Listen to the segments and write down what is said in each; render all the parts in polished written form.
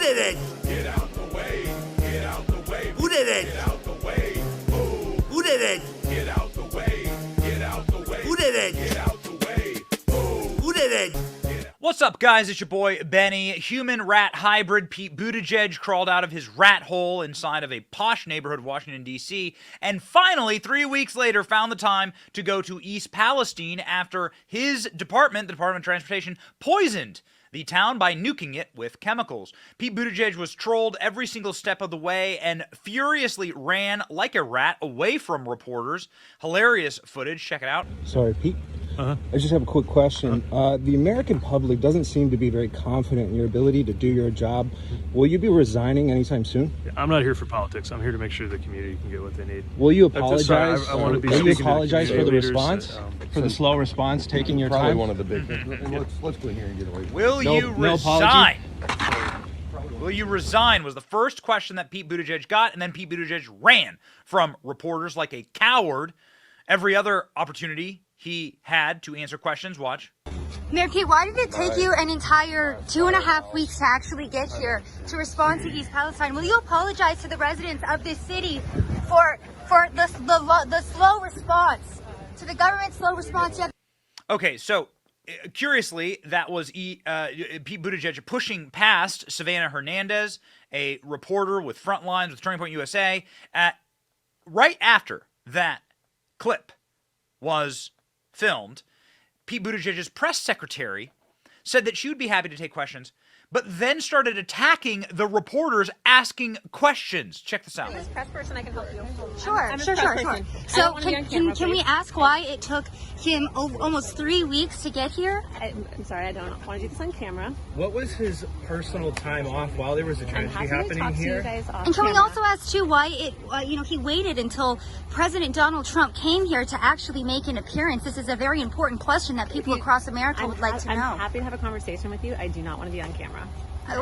did it? Get out the way. Get out the way. Who did it? Get out the way. Move. Who did it? Get out the way. Get out the way. Who did it? Get out the way. Move. Who did it? What's up, guys? It's your boy, Benny. Human-rat hybrid Pete Buttigieg crawled out of his rat hole inside of a posh neighborhood of Washington, D.C., and finally, 3 weeks later, found the time to go to East Palestine after his department, the Department of Transportation, poisoned the town by nuking it with chemicals. Pete Buttigieg was trolled every single step of the way and furiously ran like a rat away from reporters. Hilarious footage. Check it out. Sorry, Pete. I just have a quick question. The American public doesn't seem to be very confident in your ability to do your job. Will you be resigning anytime soon? I'm not here for politics. I'm here to make sure the community can get what they need. Will you apologize? I want to be Will you speaking to apologize for the leaders, response? For the slow response, taking your Probably time? one of the big things. Let's go in here and get away. Will you no resign? Will you resign was the first question that Pete Buttigieg got, and then Pete Buttigieg ran from reporters like a coward. Every other opportunity he had to answer questions. Watch. Mayor Pete, why did it take you an entire 2.5 weeks to actually get here to respond to East Palestine? Will you apologize to the residents of this city for the slow response, to the government's slow response? Okay, so curiously, that was Pete Buttigieg pushing past Savannah Hernandez, a reporter with Frontlines with Turning Point USA. Right after that clip was filmed, Pete Buttigieg's press secretary said that she would be happy to take questions, but then started attacking the reporters asking questions. Check this out. I'm this press person, I can help you. Sure. So can we ask why it took him almost 3 weeks to get here? I'm sorry, I don't want to do this on camera. What was his personal time off while there was a I'm tragedy happy to talk happening to you here? guys off And can we camera. also ask too why he waited until President Donald Trump came here to actually make an appearance? This is a very important question that people across America would like to know. I'm happy to have a conversation with you. I do not want to be on camera.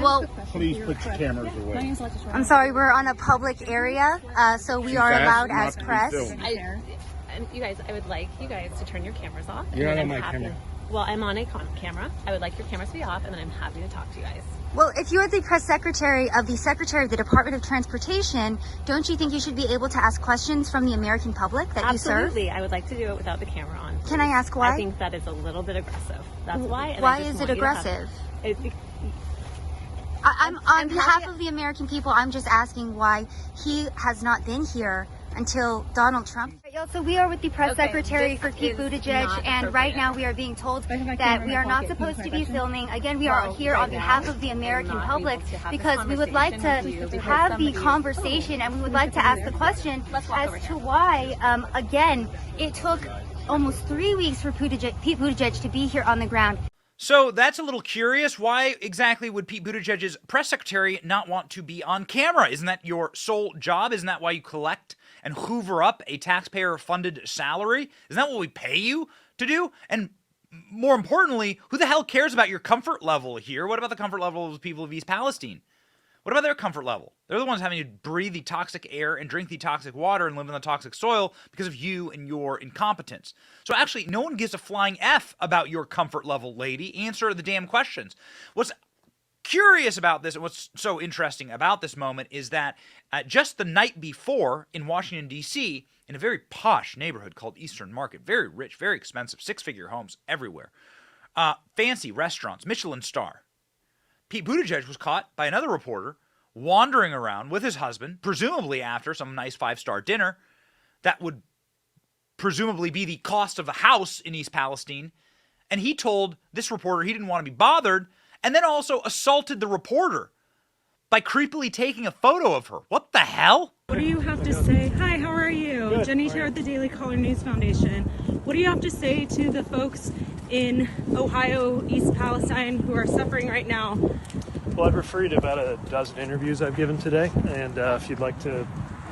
Well, Please put your cameras away. I'm sorry, we're on a public area, so we are allowed as press. And you guys, I would like you guys to turn your cameras off. You're and not then on my I'm happy- camera. Well, I'm on a camera. I would like your cameras to be off, and then I'm happy to talk to you guys. Well, if you're the press secretary of the Department of Transportation, don't you think you should be able to ask questions from the American public that you serve? Absolutely. I would like to do it without the camera on. Can I ask why? I think that is a little bit aggressive. That's why. And Why I just is want it you to have- aggressive? It's be- I'm on I'm behalf happy- of the American people, I'm just asking why he has not been here until Donald Trump. So we are with the press Okay, secretary this for Pete is Buttigieg, not and right appropriate. now we are being told that we are not supposed to be filming. Again, we are here on behalf of the American public because we would like to have the conversation and we would like to ask the question as to why, again, it took almost 3 weeks for Pete Buttigieg to be here on the ground. So that's a little curious. Why exactly would Pete Buttigieg's press secretary not want to be on camera? Isn't that your sole job? Isn't that why you collect and hoover up a taxpayer-funded salary? Isn't that what we pay you to do? And more importantly, who the hell cares about your comfort level here? What about the comfort level of the people of East Palestine? What about their comfort level? They're the ones having to breathe the toxic air and drink the toxic water and live in the toxic soil because of you and your incompetence. So actually, no one gives a flying F about your comfort level, lady. Answer the damn questions. What's curious about this and what's so interesting about this moment is that just the night before in Washington, D.C., in a very posh neighborhood called Eastern Market, very rich, very expensive, six-figure homes everywhere, fancy restaurants, Michelin star, Pete Buttigieg was caught by another reporter wandering around with his husband, presumably after some nice five-star dinner that would presumably be the cost of a house in East Palestine. And he told this reporter he didn't want to be bothered, and then also assaulted the reporter by creepily taking a photo of her. What the hell? What do you have to say? Hi, how are you? Good. Jenny here at the Daily Caller News Foundation. What do you have to say to the folks in Ohio, East Palestine, who are suffering right now? Well, I'd refer you to about a dozen interviews I've given today, and if you'd like to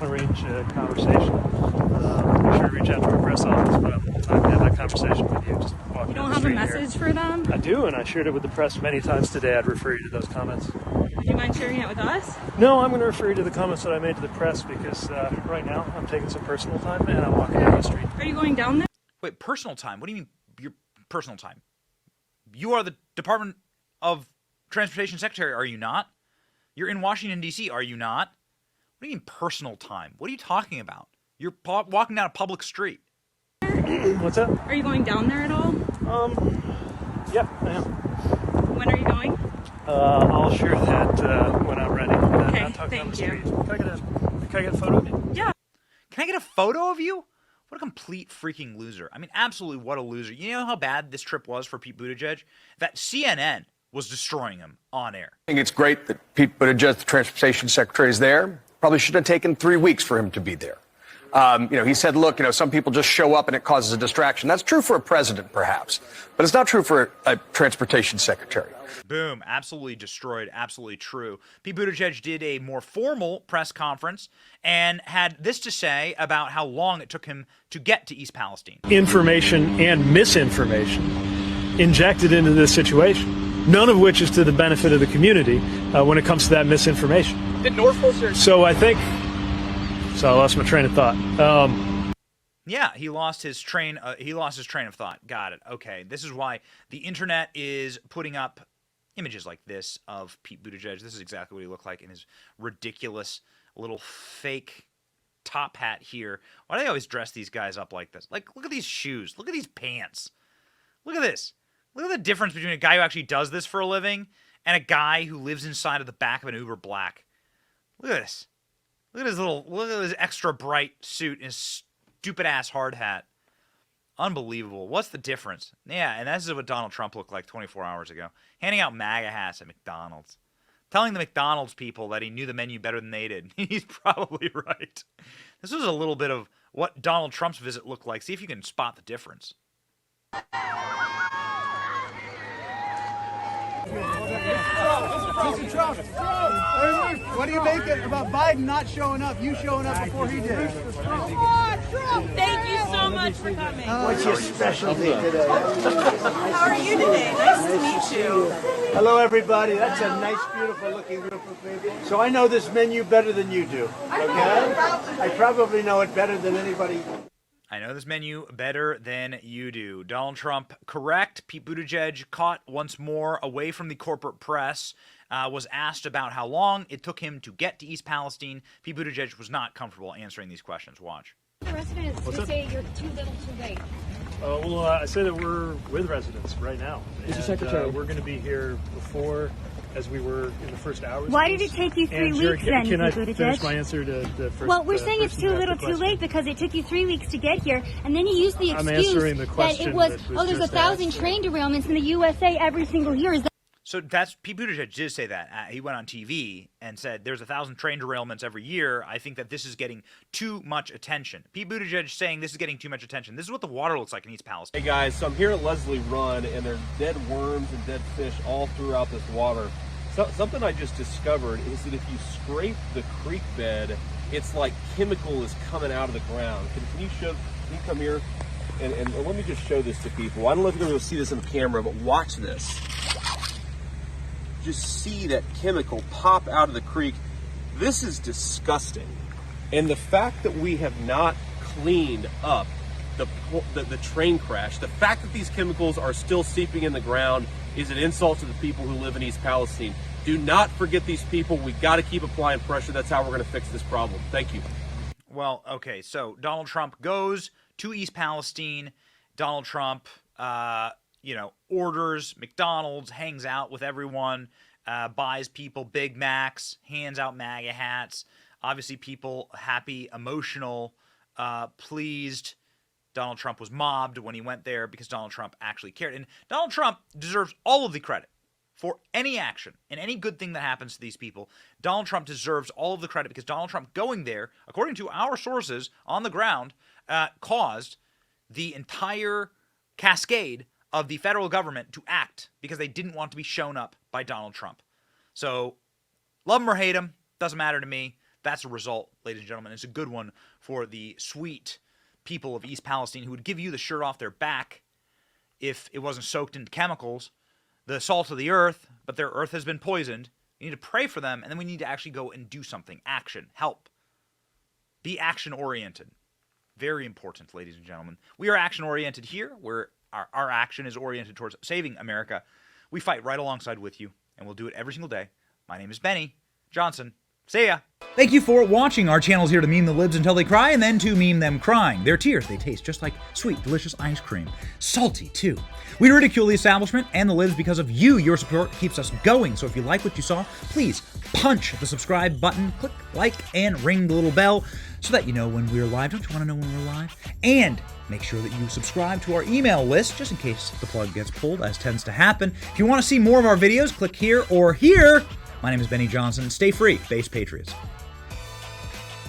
arrange a conversation, be sure to reach out to our press office, but I'm not going to have that conversation with you. Just walking You down don't the have a street message here. for them? I do, and I shared it with the press many times today. I'd refer you to those comments. Would you mind sharing it with us? No, I'm going to refer you to the comments that I made to the press because right now I'm taking some personal time and I'm walking down the street. Are you going down there? Wait, personal time? What do you mean your personal time? You are the Department of Transportation Secretary, are you not? You're in Washington, D.C., are you not? What do you mean personal time? What are you talking about? You're walking down a public street. What's up? Are you going down there at all? Yeah, I am. When are you going? I'll share that when I'm ready. Okay, Not talking on the thank you. street. Can I get a photo of you? Yeah. Can I get a photo of you? What a complete freaking loser. I mean, absolutely what a loser. You know how bad this trip was for Pete Buttigieg? That CNN was destroying him on air. I think it's great that Pete Buttigieg, the transportation secretary, is there. Probably should have taken 3 weeks for him to be there. He said, look, some people just show up and it causes a distraction. That's true for a president, perhaps, but it's not true for a transportation secretary. Boom. Absolutely destroyed. Absolutely true. Pete Buttigieg did a more formal press conference and had this to say about how long it took him to get to East Palestine. Information and misinformation injected into this situation, none of which is to the benefit of the community when it comes to that misinformation. So I lost my train of thought. Yeah, he lost his train. He lost his train of thought. Got it. Okay, this is why the internet is putting up images like this of Pete Buttigieg. This is exactly what he looked like in his ridiculous little fake top hat here. Why do they always dress these guys up like this? Like, look at these shoes. Look at these pants. Look at this. Look at the difference between a guy who actually does this for a living and a guy who lives inside of the back of an Uber Black. Look at this. Look at his extra bright suit and his stupid ass hard hat. Unbelievable. What's the difference? Yeah, and this is what Donald Trump looked like 24 hours ago. Handing out MAGA hats at McDonald's. Telling the McDonald's people that he knew the menu better than they did. He's probably right. This was a little bit of what Donald Trump's visit looked like. See if you can spot the difference. Mr. Trump, what do you make it about Biden not showing up? You showing up before he did. Thank you so much for coming. What's your specialty today? How are you today? Nice to meet you. Hello, everybody. That's a nice, beautiful looking group of people. So I know this menu better than you do. Okay? I probably know it better than anybody. I know this menu better than you do. Donald Trump, correct. Pete Buttigieg, caught once more away from the corporate press, was asked about how long it took him to get to East Palestine. Pete Buttigieg was not comfortable answering these questions. Watch. The residents who say you're too little too late. I say that we're with residents right now. Mr. Secretary. We're going to be here before, as we were in the first hours. Why did it take you 3 weeks then, Can I Buttigieg? finish my answer to the first? Well, we're saying it's person too who asked little the too question? late because it took you 3 weeks to get here, and then you used the I'm excuse answering the that question it was, that was there's just 1,000 asked. train derailments in the USA every single year. Is that So that's Pete Buttigieg did say that. He went on TV and said there's 1,000 train derailments every year. I think that this is getting too much attention. Pete Buttigieg saying this is getting too much attention. This is what the water looks like in East Palestine. Hey guys, so I'm here at Leslie Run, and there's dead worms and dead fish all throughout this water. So, something I just discovered is that if you scrape the creek bed, it's like chemical is coming out of the ground. Can you come here? And let me just show this to people. I don't know if you're going to see this on camera, but watch this. Just see that chemical pop out of the creek. This is disgusting. And the fact that we have not cleaned up the train crash, the fact that these chemicals are still seeping in the ground is an insult to the people who live in East Palestine. Do not forget these people. We got to keep applying pressure. That's how we're going to fix this problem. Thank you. Well, okay, so Donald Trump goes to East Palestine. Donald Trump, orders McDonald's, hangs out with everyone, buys people Big Macs, hands out MAGA hats. Obviously, people happy, emotional, pleased. Donald Trump was mobbed when he went there because Donald Trump actually cared. And Donald Trump deserves all of the credit for any action and any good thing that happens to these people. Donald Trump deserves all of the credit because Donald Trump going there, according to our sources on the ground, caused the entire cascade of the federal government to act because they didn't want to be shown up by Donald Trump. So, love him or hate him, doesn't matter to me. That's a result, ladies and gentlemen. It's a good one for the sweet people of East Palestine who would give you the shirt off their back if it wasn't soaked into chemicals, the salt of the earth, but their earth has been poisoned. You need to pray for them, and then we need to actually go and do something. Action. Help. Be action-oriented. Very important, ladies and gentlemen. We are action-oriented here, where our action is oriented towards saving America. We fight right alongside with you, and we'll do it every single day. My name is Benny. Johnson. See ya. Thank you for watching. Our channel is here to meme the libs until they cry and then to meme them crying. Their tears, they taste just like sweet, delicious ice cream. Salty, too. We ridicule the establishment and the libs because of you. Your support keeps us going. So if you like what you saw, please punch the subscribe button, click like, and ring the little bell so that you know when we're live. Don't you want to know when we're live? And make sure that you subscribe to our email list just in case the plug gets pulled, as tends to happen. If you want to see more of our videos, click here or here. My name is Benny Johnson. Stay free, Base Patriots.